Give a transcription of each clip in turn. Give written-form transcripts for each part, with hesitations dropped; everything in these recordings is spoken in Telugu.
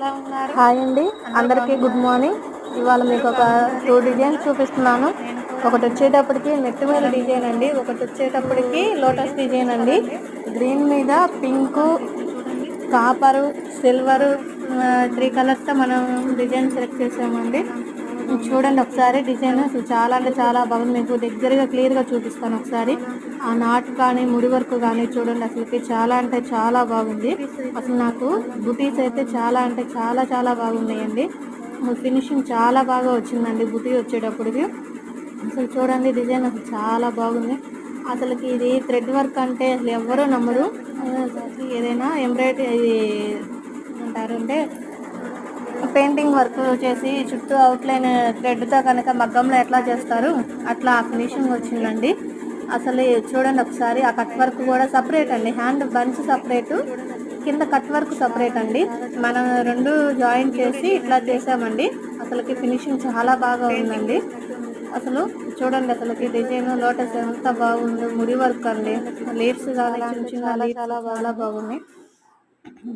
హాయ్ అండి, అందరికీ గుడ్ మార్నింగ్. ఇవాళ మీకు ఒక 2 డిజైన్స్ చూపిస్తున్నాను. ఒకటి వచ్చేటప్పటికి నెట్ మీద డిజైన్ అండి, ఒకటి వచ్చేటప్పటికి లోటస్ డిజైన్ అండి. గ్రీన్ మీద పింక్, కాపరు, సిల్వరు 3 కలర్స్తో మనం డిజైన్ సెలెక్ట్ చేసామండి. చూడండి ఒకసారి డిజైన్ అసలు చాలా అంటే చాలా బాగుంది. మీకు దగ్గరగా క్లియర్గా చూపిస్తాను ఒకసారి. ఆ నాటు కానీ ముడి వర్క్ కానీ చూడండి, అసలుకి చాలా అంటే చాలా బాగుంది. అసలు నాకు బుటీస్ అయితే చాలా అంటే చాలా చాలా బాగున్నాయండి. ఫినిషింగ్ చాలా బాగా వచ్చిందండి బుటీ వచ్చేటప్పటికి. అసలు చూడండి డిజైన్ అసలు చాలా బాగుంది. అసలుకి ఇది థ్రెడ్ వర్క్ అంటే అసలు ఎవరూ నమ్మరు. అసలుకి ఏదైనా ఎంబ్రాయిడరీ ఇది అంటారు అంటే పెయింటింగ్ వర్క్ చేసి చుట్టూ అవుట్లైన్ థ్రెడ్తో కనుక మగ్గంలో ఎట్లా చేస్తారు అట్లా ఆ ఫినిషింగ్ వచ్చిందండి. అసలు చూడండి ఒకసారి, ఆ కట్ వర్క్ కూడా సపరేట్ అండి. హ్యాండ్ బంచ్ సపరేటు, కింద కట్ వర్క్ సపరేట్ అండి. మనం 2 జాయిన్ చేసి ఇట్లా చేసామండి. అసలుకి ఫినిషింగ్ చాలా బాగా ఉందండి. అసలు చూడండి, అసలుకి డిజైన్ లోటస్ ఎంత బాగుందో. ముడి వర్క్ అండి, లీవ్స్ కానీ చిన్న చిన్న లీవ్స్ చాలా బాగున్నాయి.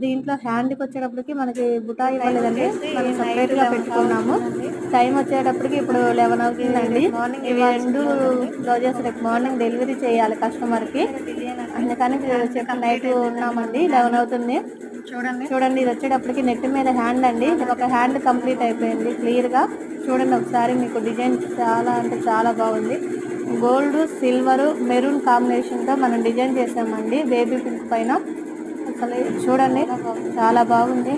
దీంట్లో హ్యాండ్కి వచ్చేటప్పటికి మనకి బుటాయి ఇవ్వలేదండి, మనం సపరేట్గా పెట్టుకున్నాము. టైం వచ్చేటప్పటికి ఇప్పుడు 11 అవుతుందండి. ఇవి 2 బ్లౌజెస్ రేపు మార్నింగ్ డెలివరీ చేయాలి కస్టమర్కి, అందుకని చెప్పి నైట్ ఉన్నామండి. 11 అవుతుంది. చూడండి ఇది వచ్చేటప్పటికి నెట్ మీద హ్యాండ్ అండి. ఒక హ్యాండ్ కంప్లీట్ అయిపోయింది క్లియర్గా. చూడండి ఒకసారి, మీకు డిజైన్ చాలా అంటే చాలా బాగుంది. గోల్డ్, సిల్వరు, మెరూన్ కాంబినేషన్తో మనం డిజైన్ చేసామండి బేబీ పింక్ పైన. అసలు చూడండి చాలా బాగుంది.